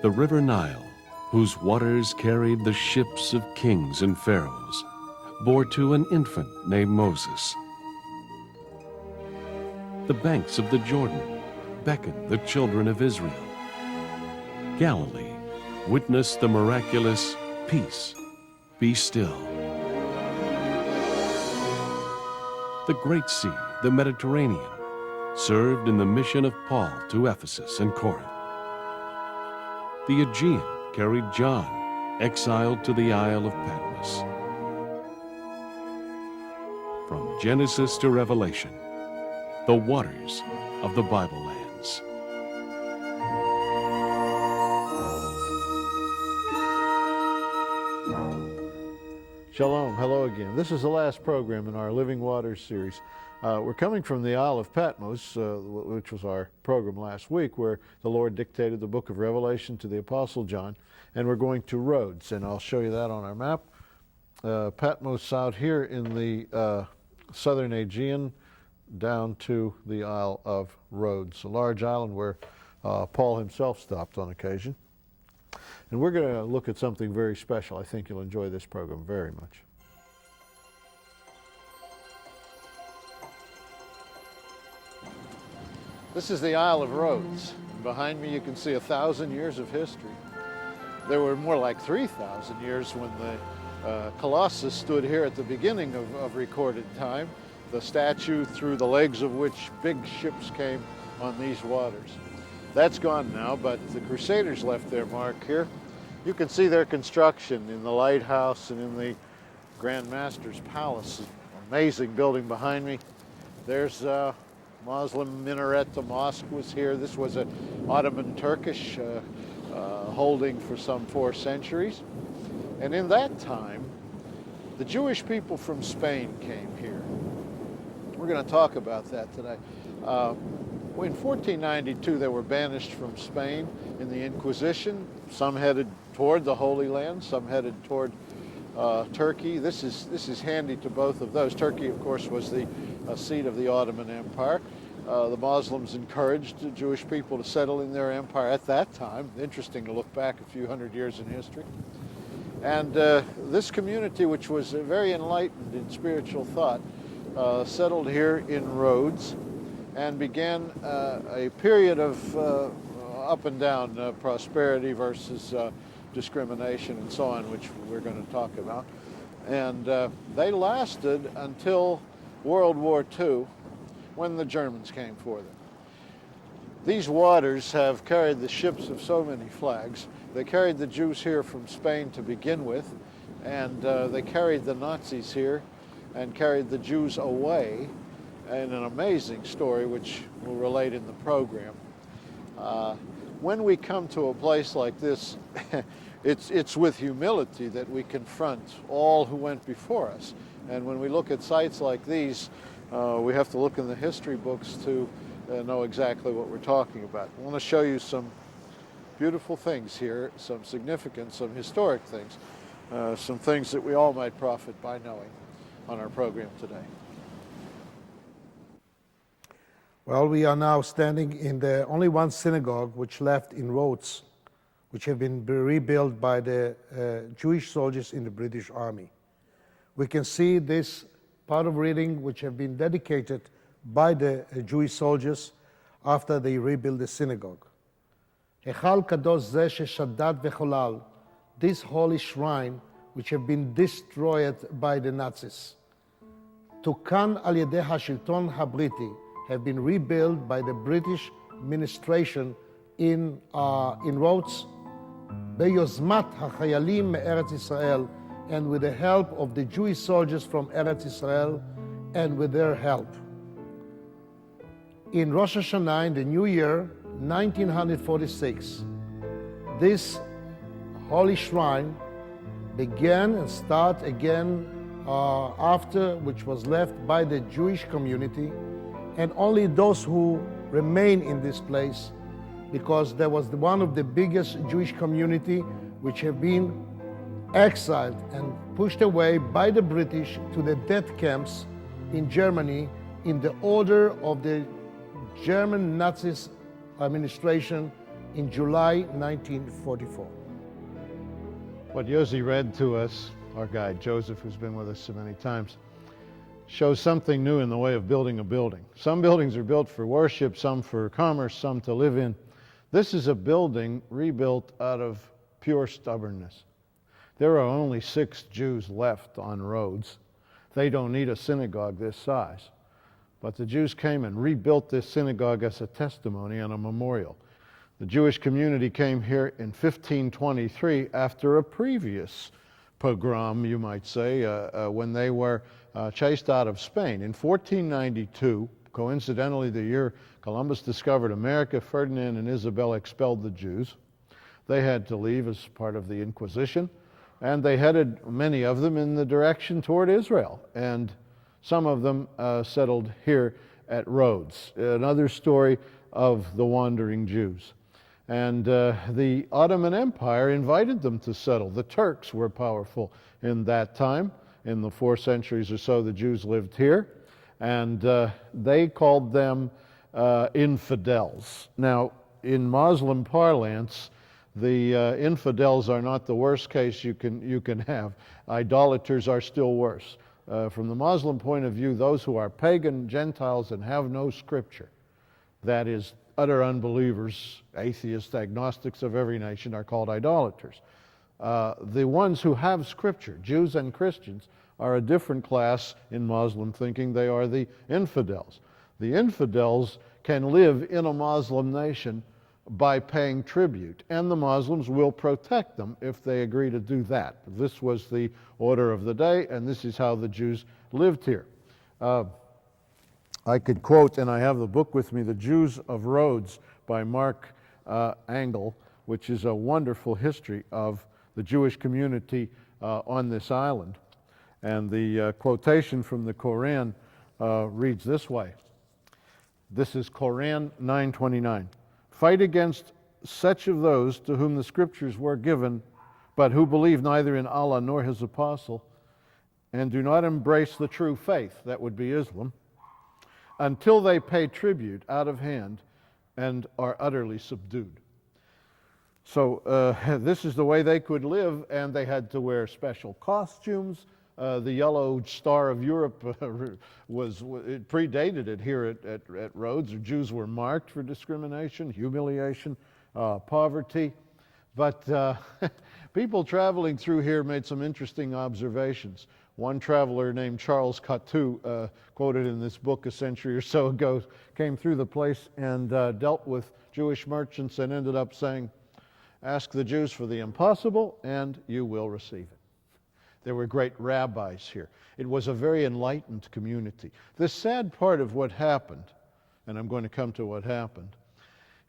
The River Nile, whose waters carried the ships of kings and pharaohs, bore to an infant named Moses. The banks of the Jordan beckoned the children of Israel. Galilee witnessed the miraculous "Peace, be still." The Great Sea, the Mediterranean, served in the mission of Paul to Ephesus and Corinth. The Aegean carried John, exiled to the Isle of Patmos. From Genesis to Revelation, the waters of the Bible lands. Shalom, hello again. This is the last program in our Living Waters series. We're coming from the Isle of Patmos, which was our program last week, where the Lord dictated the book of Revelation to the Apostle John, and we're going to Rhodes, and I'll show you that on our map. Patmos out here in the southern Aegean, down to the Isle of Rhodes, a large island where Paul himself stopped on occasion. And we're going to look at something very special. I think you'll enjoy this program very much. This is the Isle of Rhodes. Behind me you can see 1,000 years of history. There were more like 3,000 years when the Colossus stood here at the beginning of recorded time, the statue through the legs of which big ships came on these waters. That's gone now, but the Crusaders left their mark here. You can see their construction in the lighthouse and in the Grand Master's Palace. Amazing building behind me. There's a Muslim minaret. The mosque was here. This was an Ottoman Turkish holding for some 4 centuries. And in that time, the Jewish people from Spain came here. We're going to talk about that today. In 1492, they were banished from Spain in the Inquisition. Some headed toward the Holy Land, some headed toward Turkey. This is handy to both of those. Turkey, of course, was the seat of the Ottoman Empire. The Muslims encouraged the Jewish people to settle in their empire at that time. Interesting to look back a few hundred years in history. And this community, which was very enlightened in spiritual thought, settled here in Rhodes and began a period of up and down prosperity versus discrimination and so on, which we're going to talk about. And they lasted until World War II, when the Germans came for them. These waters have carried the ships of so many flags. They carried the Jews here from Spain to begin with, and they carried the Nazis here and carried the Jews away, in an amazing story which we'll relate in the program. When we come to a place like this, it's with humility that we confront all who went before us. And when we look at sites like these, we have to look in the history books to know exactly what we're talking about. I want to show you some beautiful things here, some significant, some historic things, some things that we all might profit by knowing on our program today. Well, we are now standing in the only one synagogue which left in Rhodes, which have been rebuilt by the Jewish soldiers in the British Army. We can see this part of reading which have been dedicated by the Jewish soldiers after they rebuilt the synagogue. Echal kadosh ze sheshadad vecholal, this holy shrine which have been destroyed by the Nazis. Tukan al yedei hashilton habriti, have been rebuilt by the British administration in Rhodes, beyozmat hachayalim me'eretz Israel, and with the help of the Jewish soldiers from Eretz Israel, and with their help. In Rosh Hashanah, in the new year, 1946, this holy shrine began and start again after, which was left by the Jewish community, and only those who remain in this place, because there was one of the biggest Jewish community which have been exiled and pushed away by the British to the death camps in Germany in the order of the German Nazis administration in July 1944. What Yossi read to us, our guide Joseph, who's been with us so many times, shows something new in the way of building a building. Some buildings are built for worship, some for commerce, some to live in. This is a building rebuilt out of pure stubbornness. There are only 6 Jews left on Rhodes. They don't need a synagogue this size. But the Jews came and rebuilt this synagogue as a testimony and a memorial. The Jewish community came here in 1523 after a previous pogrom, you might say, when they were chased out of Spain. In 1492, coincidentally the year Columbus discovered America, Ferdinand and Isabella expelled the Jews. They had to leave as part of the Inquisition, and they headed, many of them, in the direction toward Israel. And some of them settled here at Rhodes. Another story of the wandering Jews. And the Ottoman Empire invited them to settle. The Turks were powerful in that time. In the 4 centuries or so, the Jews lived here. And they called them infidels. Now, in Muslim parlance, the infidels are not the worst case you can have. Idolaters are still worse. From the Muslim point of view, those who are pagan Gentiles and have no scripture, that is, utter unbelievers, atheists, agnostics of every nation, are called idolaters. The ones who have scripture, Jews and Christians, are a different class in Muslim thinking. They are the infidels. The infidels can live in a Muslim nation by paying tribute, and the Muslims will protect them if they agree to do that. This was the order of the day, and this is how the Jews lived here. I could quote, and I have the book with me, The Jews of Rhodes by Mark Engel, which is a wonderful history of the Jewish community on this island. And the quotation from the Koran reads this way. This is Koran 9:29. Fight against such of those to whom the scriptures were given, but who believe neither in Allah nor his apostle, and do not embrace the true faith, that would be Islam, until they pay tribute out of hand and are utterly subdued. So this is the way they could live, and they had to wear special costumes. The Yellow Star of Europe it predated it here at Rhodes. Jews were marked for discrimination, humiliation, poverty. But people traveling through here made some interesting observations. One traveler named Charles Cottu, quoted in this book a century or so ago, came through the place and dealt with Jewish merchants and ended up saying, "Ask the Jews for the impossible and you will receive it." There were great rabbis here. It was a very enlightened community. The sad part of what happened, and I'm going to come to what happened,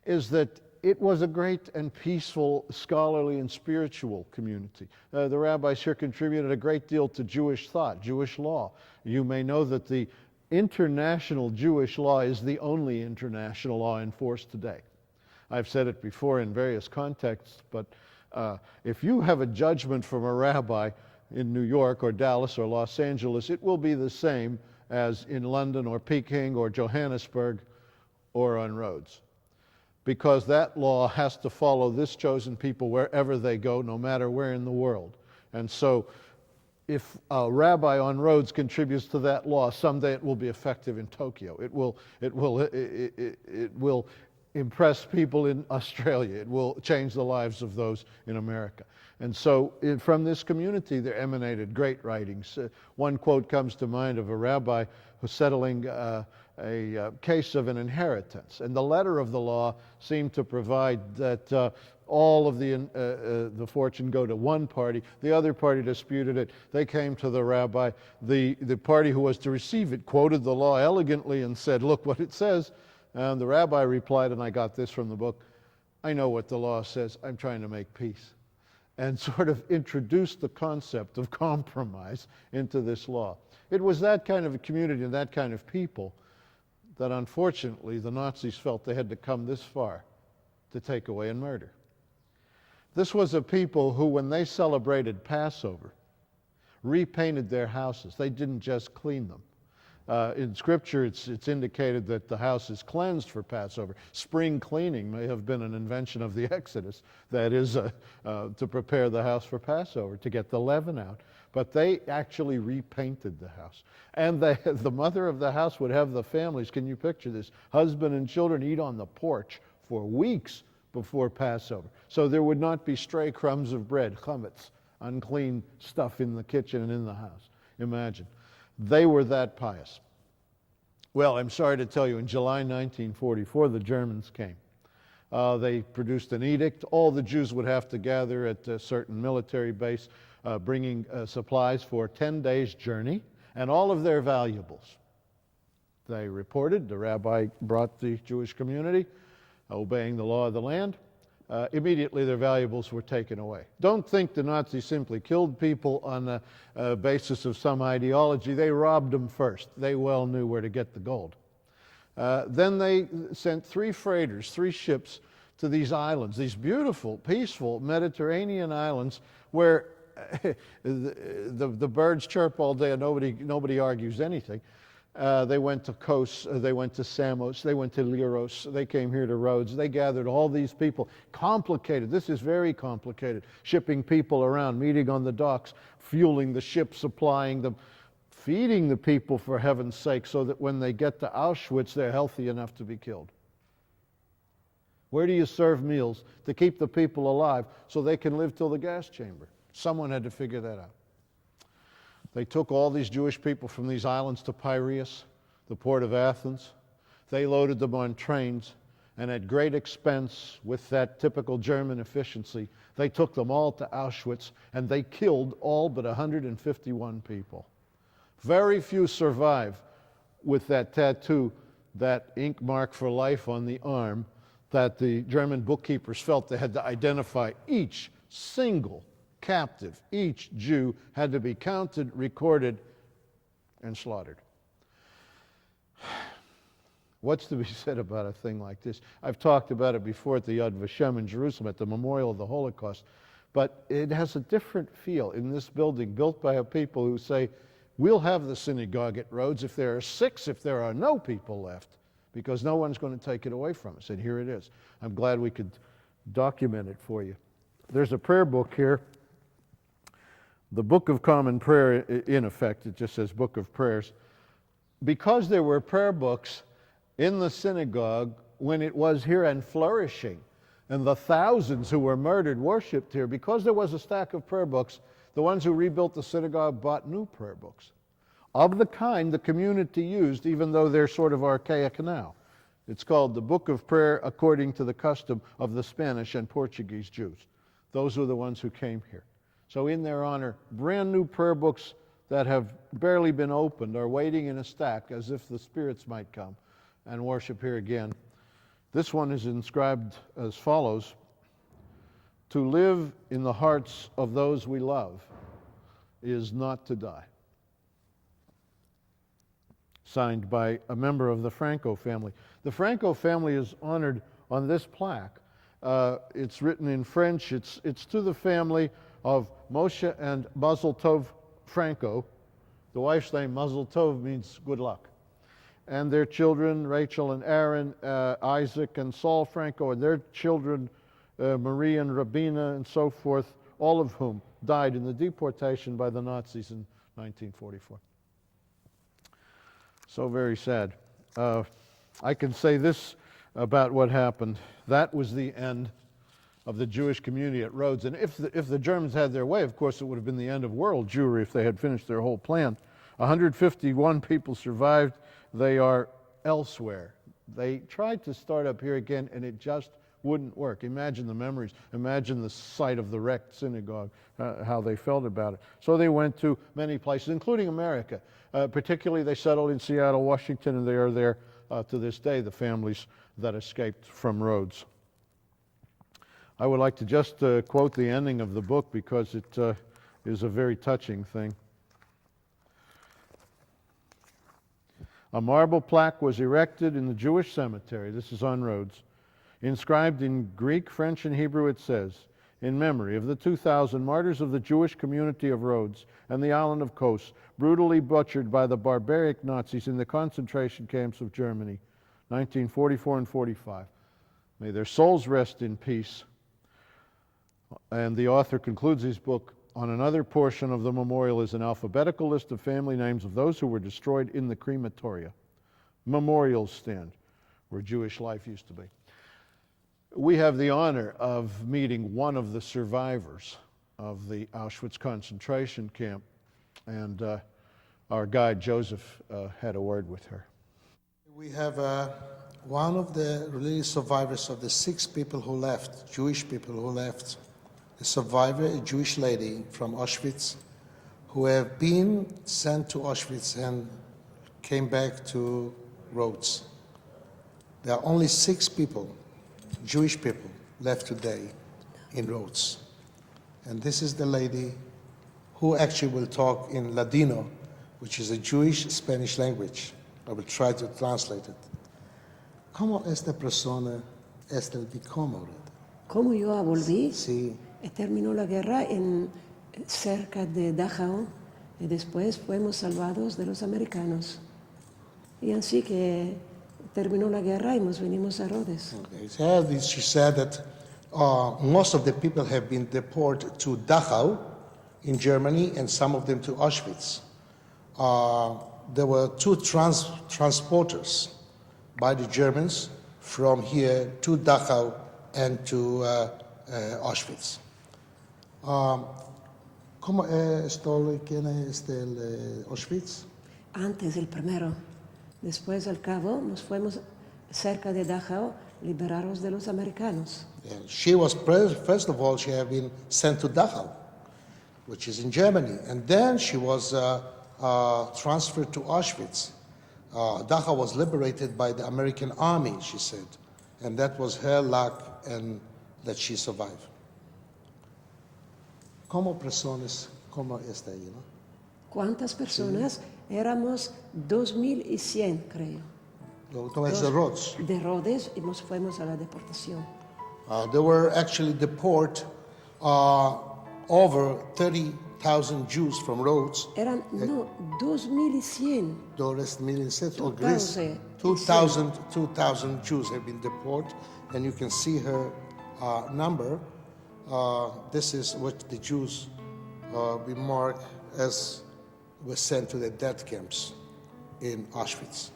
is that it was a great and peaceful, scholarly and spiritual community. The rabbis here contributed a great deal to Jewish thought, Jewish law. You may know that the international Jewish law is the only international law in force today. I've said it before in various contexts, but if you have a judgment from a rabbi in New York or Dallas or Los Angeles, it will be the same as in London or Peking or Johannesburg or on Rhodes, because that law has to follow this chosen people wherever they go, no matter where in the world. And so if a rabbi on Rhodes contributes to that law, someday it will be effective in Tokyo. It will impress people in Australia. It will change the lives of those in America. And so from this community there emanated great writings. One quote comes to mind of a rabbi who's settling a case of an inheritance. And the letter of the law seemed to provide that all of the fortune go to one party. The other party disputed it. They came to the rabbi. The party who was to receive it quoted the law elegantly and said, "Look what it says." And the rabbi replied, and I got this from the book, "I know what the law says. I'm trying to make peace." And sort of introduced the concept of compromise into this law. It was that kind of a community and that kind of people that unfortunately the Nazis felt they had to come this far to take away and murder. This was a people who, when they celebrated Passover, repainted their houses. They didn't just clean them. In Scripture, it's indicated that the house is cleansed for Passover. Spring cleaning may have been an invention of the Exodus. That is, to prepare the house for Passover, to get the leaven out. But they actually repainted the house. And the mother of the house would have the families, can you picture this, husband and children eat on the porch for weeks before Passover. So there would not be stray crumbs of bread, chametz, unclean stuff in the kitchen and in the house. Imagine. They were that pious. Well, I'm sorry to tell you, in July 1944, the Germans came. They produced an edict. All the Jews would have to gather at a certain military base, bringing supplies for 10 days' journey, and all of their valuables. They reported, the rabbi brought the Jewish community, obeying the law of the land. Immediately their valuables were taken away. Don't think the Nazis simply killed people on a basis of some ideology. They robbed them first. They well knew where to get the gold. Then they sent 3 freighters, 3 ships to these islands, these beautiful, peaceful Mediterranean islands where the birds chirp all day and nobody argues anything. They went to Kos, they went to Samos, they went to Liros, they came here to Rhodes. They gathered all these people. Complicated, this is very complicated. Shipping people around, meeting on the docks, fueling the ships, supplying them, feeding the people for heaven's sake so that when they get to Auschwitz, they're healthy enough to be killed. Where do you serve meals to keep the people alive so they can live till the gas chamber? Someone had to figure that out. They took all these Jewish people from these islands to Piraeus, the port of Athens. They loaded them on trains, and at great expense, with that typical German efficiency, they took them all to Auschwitz, and they killed all but 151 people. Very few survive with that tattoo, that ink mark for life on the arm, that the German bookkeepers felt they had to identify each single captive. Each Jew had to be counted, recorded, and slaughtered. What's to be said about a thing like this? I've talked about it before at the Yad Vashem in Jerusalem, at the Memorial of the Holocaust, but it has a different feel in this building, built by a people who say, we'll have the synagogue at Rhodes if there are 6, if there are no people left, because no one's going to take it away from us. And here it is. I'm glad we could document it for you. There's a prayer book here. The Book of Common Prayer, in effect, it just says Book of Prayers. Because there were prayer books in the synagogue when it was here and flourishing, and the thousands who were murdered worshipped here, because there was a stack of prayer books, the ones who rebuilt the synagogue bought new prayer books of the kind the community used, even though they're sort of archaic now. It's called the Book of Prayer according to the custom of the Spanish and Portuguese Jews. Those were the ones who came here. So in their honor, brand new prayer books that have barely been opened are waiting in a stack as if the spirits might come and worship here again. This one is inscribed as follows: to live in the hearts of those we love is not to die. Signed by a member of the Franco family. The Franco family is honored on this plaque. It's written in French. It's to the family of Moshe and Mazel Tov Franco. The wife's name, Mazel Tov, means good luck. And their children, Rachel and Aaron, Isaac and Saul Franco, and their children, Marie and Rabina, and so forth, all of whom died in the deportation by the Nazis in 1944. So very sad. I can say this about what happened. That was the end of the Jewish community at Rhodes. And if the Germans had their way, of course, it would have been the end of world Jewry if they had finished their whole plan. 151 people survived. They are elsewhere. They tried to start up here again, and it just wouldn't work. Imagine the memories. Imagine the sight of the wrecked synagogue, how they felt about it. So they went to many places, including America. Particularly, they settled in Seattle, Washington, and they are there to this day, the families that escaped from Rhodes. I would like to just quote the ending of the book because it is a very touching thing. A marble plaque was erected in the Jewish cemetery. This is on Rhodes. Inscribed in Greek, French, and Hebrew, it says, in memory of the 2,000 martyrs of the Jewish community of Rhodes and the island of Kos, brutally butchered by the barbaric Nazis in the concentration camps of Germany, 1944 and 45. May their souls rest in peace. And the author concludes his book. On another portion of the memorial is an alphabetical list of family names of those who were destroyed in the crematoria. Memorials stand where Jewish life used to be. We have the honor of meeting one of the survivors of the Auschwitz concentration camp, and our guide Joseph had a word with her. We have one of the religious survivors of the 6 people who left, Jewish people who left. A survivor, a Jewish lady from Auschwitz, who have been sent to Auschwitz and came back to Rhodes. There are only 6 people, Jewish people, left today in Rhodes. And this is the lady who actually will talk in Ladino, which is a Jewish Spanish language. I will try to translate it. ¿Cómo esta persona es el Vicómoro? ¿Cómo yo volví? Sí. Terminó la guerra cerca de Dachau y después fuimos salvados de los americanos. Y así que terminó la guerra y nos vinimos a Rhodes. Okay. She said that most of the people have been deported to Dachau in Germany and some of them to Auschwitz. There were 2 transporters by the Germans from here to Dachau and to Auschwitz. ¿Cómo quién es el Auschwitz? Antes el primero. Después al cabo nos fuimos cerca de Dachau liberados de los americanos. Yeah, she was, first of all, she had been sent to Dachau, which is in Germany. And then she was transferred to Auschwitz. Dachau was liberated by the American army, she said. And that was her luck and that she survived. ¿Cómo personas, cómo está ahí, no? ¿Cuántas personas? Éramos 2.100, creo. Es de Rhodes. De Rhodes y nos fuimos a la deportación. There were actually deported over 30,000 Jews from Rhodes. Eran, no, 2.100. 2,000 Jews have been deported, and you can see her number. This is what the Jews we mark as were sent to the death camps in Auschwitz.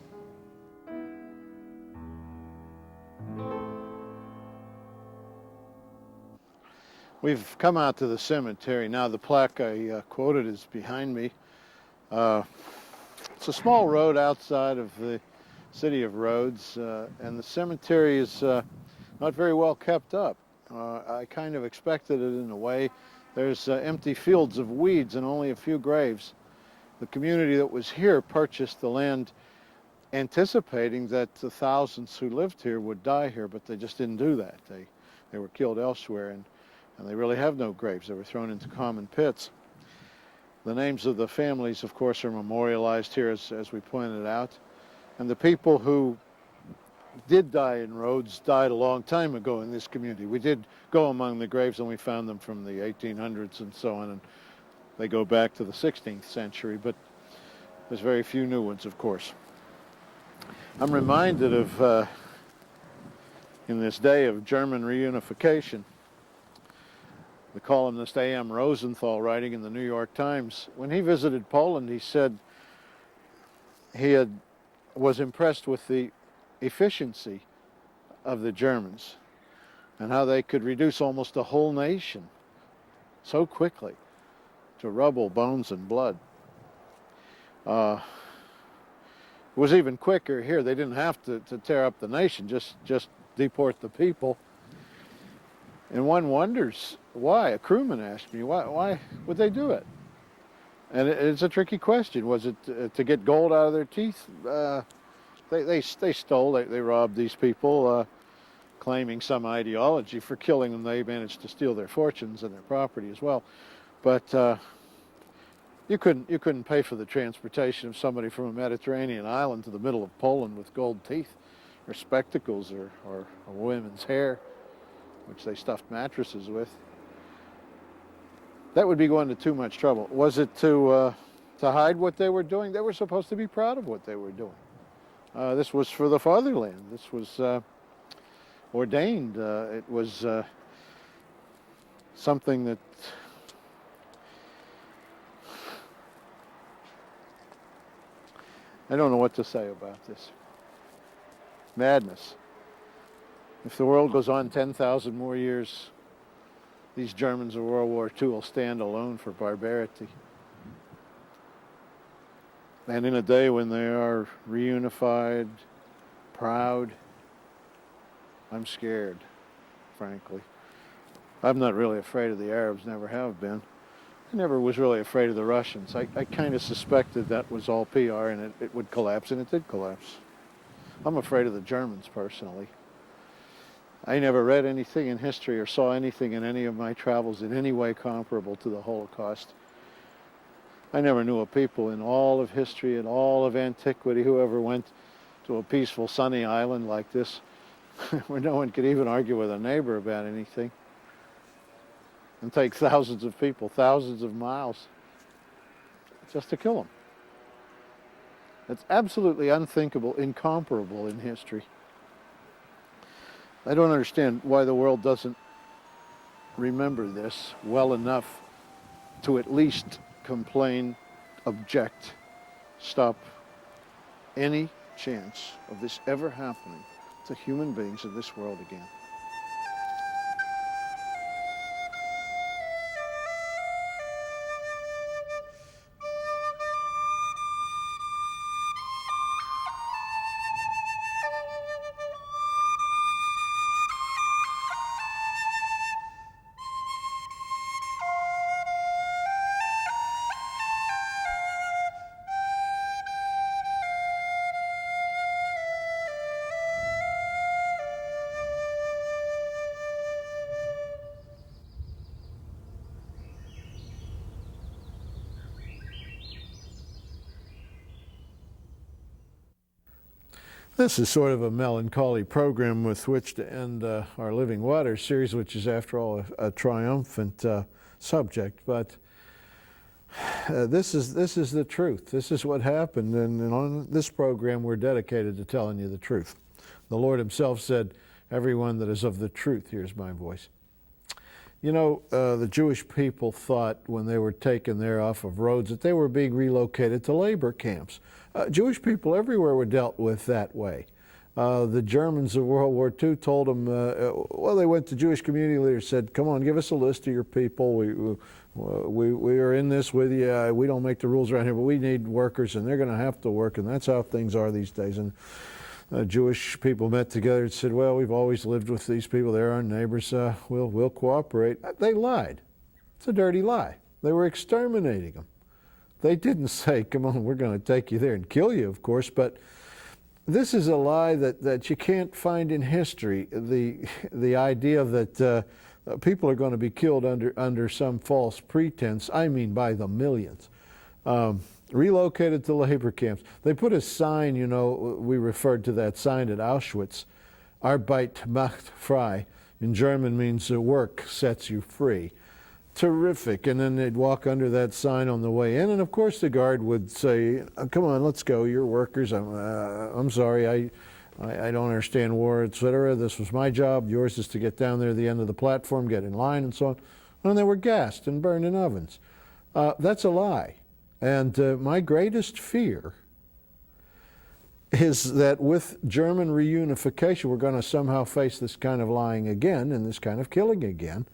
We've come out to the cemetery. Now the plaque I quoted is behind me. It's a small road outside of the city of Rhodes, and the cemetery is not very well kept up. I kind of expected it in a way. There's empty fields of weeds and only a few graves. The community that was here purchased the land anticipating that the thousands who lived here would die here, but they just didn't do that. They were killed elsewhere, and they really have no graves. They were thrown into common pits. The names of the families, of course, are memorialized here, as we pointed out. And the people who did die in Rhodes died a long time ago in this community. We did go among the graves, and we found them from the 1800s and so on, and they go back to the 16th century, but there's very few new ones, of course. I'm reminded of, in this day of German reunification, the columnist A.M. Rosenthal, writing in the New York Times, when he visited Poland, he said he was impressed with the efficiency of the Germans and how they could reduce almost a whole nation so quickly to rubble, bones, and blood. It was even quicker here. They didn't have to tear up the nation, just deport the people. And one wonders why. A crewman asked me, why would they do it? And it's a tricky question. Was it to get gold out of their teeth? They stole, they robbed these people, claiming some ideology. For killing them, they managed to steal their fortunes and their property as well. But you couldn't pay for the transportation of somebody from a Mediterranean island to the middle of Poland with gold teeth, or spectacles, or women's hair, which they stuffed mattresses with. That would be going to too much trouble. Was it to hide what they were doing? They were supposed to be proud of what they were doing. This was for the fatherland. This was ordained. It was something that I don't know what to say about this. Madness. If the world goes on 10,000 more years, these Germans of World War II will stand alone for barbarity. And in a day when they are reunified, proud, I'm scared, frankly. I'm not really afraid of the Arabs, never have been. I never was really afraid of the Russians. I kind of suspected that was all PR and it would collapse, and it did collapse. I'm afraid of the Germans, personally. I never read anything in history or saw anything in any of my travels in any way comparable to the Holocaust. I never knew a people in all of history and all of antiquity who ever went to a peaceful, sunny island like this where no one could even argue with a neighbor about anything and take thousands of people, thousands of miles just to kill them. It's absolutely unthinkable, incomparable in history. I don't understand why the world doesn't remember this well enough to at least complain, object, stop any chance of this ever happening to human beings in this world again. This is sort of a melancholy program with which to end our Living Waters series, which is, after all, a triumphant subject. But this is the truth. This is what happened, and on this program we're dedicated to telling you the truth. The Lord himself said, "Everyone that is of the truth hears my voice." You know, the Jewish people thought when they were taken there off of Rhodes that they were being relocated to labor camps. Jewish people everywhere were dealt with that way. The Germans of World War II told them, well, they went to Jewish community leaders, said, come on, give us a list of your people. We are in this with you. We don't make the rules around here, but we need workers, and they're going to have to work, and that's how things are these days. And Jewish people met together and said, well, we've always lived with these people. They're our neighbors. We'll cooperate. They lied. It's a dirty lie. They were exterminating them. They didn't say, come on, we're going to take you there and kill you, of course, but this is a lie that you can't find in history, the idea that people are going to be killed under some false pretense, I mean by the millions. Relocated to labor camps. They put a sign, you know, we referred to that sign at Auschwitz, Arbeit macht frei, in German means work sets you free. Terrific. And then they'd walk under that sign on the way in, and of course the guard would say, come on, let's go, you're workers. I'm sorry, I don't understand war, etc. This was my job. Yours is to get down there to the end of the platform, get in line, and so on. And they were gassed and burned in ovens. That's a lie. And my greatest fear is that with German reunification, we're going to somehow face this kind of lying again and this kind of killing again.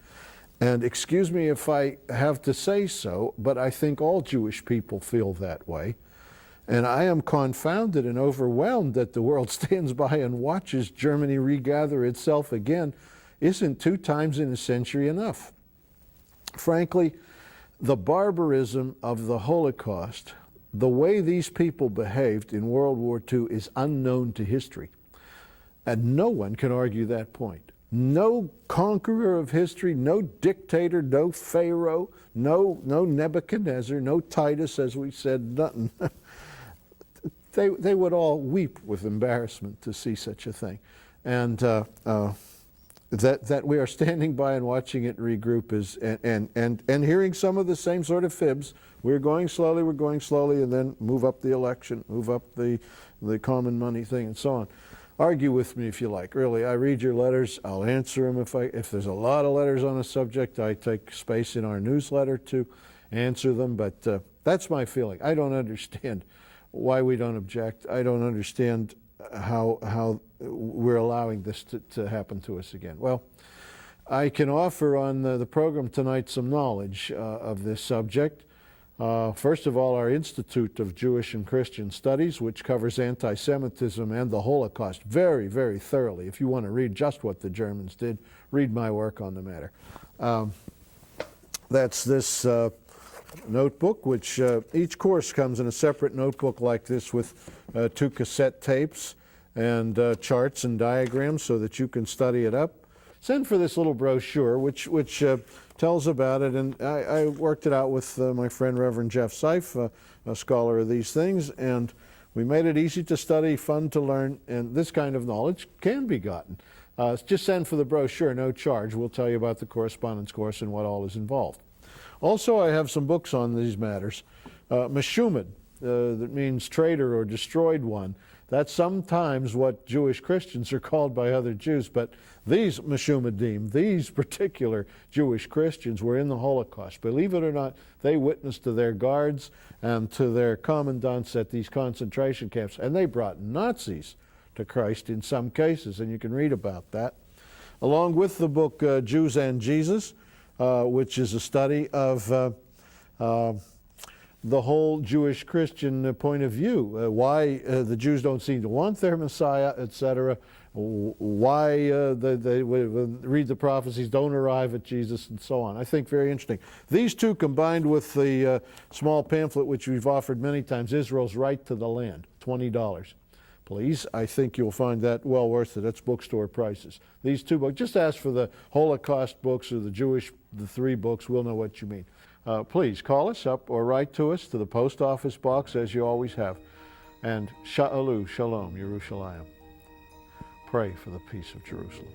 And excuse me if I have to say so, but I think all Jewish people feel that way. And I am confounded and overwhelmed that the world stands by and watches Germany regather itself again. Isn't 2 times in a century enough? Frankly, the barbarism of the Holocaust, the way these people behaved in World War II, is unknown to history. And no one can argue that point. No conqueror of history, no dictator, no Pharaoh, no Nebuchadnezzar, no Titus, as we said, nothing. They would all weep with embarrassment to see such a thing. And that we are standing by and watching it regroup is, and hearing some of the same sort of fibs. We're going slowly, and then move up the election, move up the common money thing, and so on. Argue with me if you like. Really, I read your letters. I'll answer them if there's a lot of letters on a subject. I take space in our newsletter to answer them. But that's my feeling. I don't understand why we don't object. I don't understand how we're allowing this to happen to us again. Well, I can offer on the program tonight some knowledge of this subject. First of all, our Institute of Jewish and Christian Studies, which covers anti-Semitism and the Holocaust very, very thoroughly. If you want to read just what the Germans did, read my work on the matter. That's this notebook, which each course comes in a separate notebook like this with 2 cassette tapes and charts and diagrams so that you can study it up. Send for this little brochure, which tells about it, and I worked it out with my friend Reverend Jeff Seif, a scholar of these things, and we made it easy to study, fun to learn, and this kind of knowledge can be gotten. Just send for the brochure, no charge. We'll tell you about the correspondence course and what all is involved. Also, I have some books on these matters. Meshumad, that means traitor or destroyed one. That's sometimes what Jewish Christians are called by other Jews, but these Meshumadim, these particular Jewish Christians, were in the Holocaust. Believe it or not, they witnessed to their guards and to their commandants at these concentration camps, and they brought Nazis to Christ in some cases, and you can read about that. Along with the book Jews and Jesus, which is a study of the whole Jewish Christian point of view, why the Jews don't seem to want their Messiah, etc., why they read the prophecies, don't arrive at Jesus, and so on. I think very interesting. These two combined with the small pamphlet which we've offered many times, Israel's Right to the Land, $20. Please, I think you'll find that well worth it. That's bookstore prices. These 2 books, just ask for the Holocaust books or the 3 books, we'll know what you mean. Please call us up or write to us to the post office box as you always have. And Sha'alu, Shalom, Yerushalayim. Pray for the peace of Jerusalem.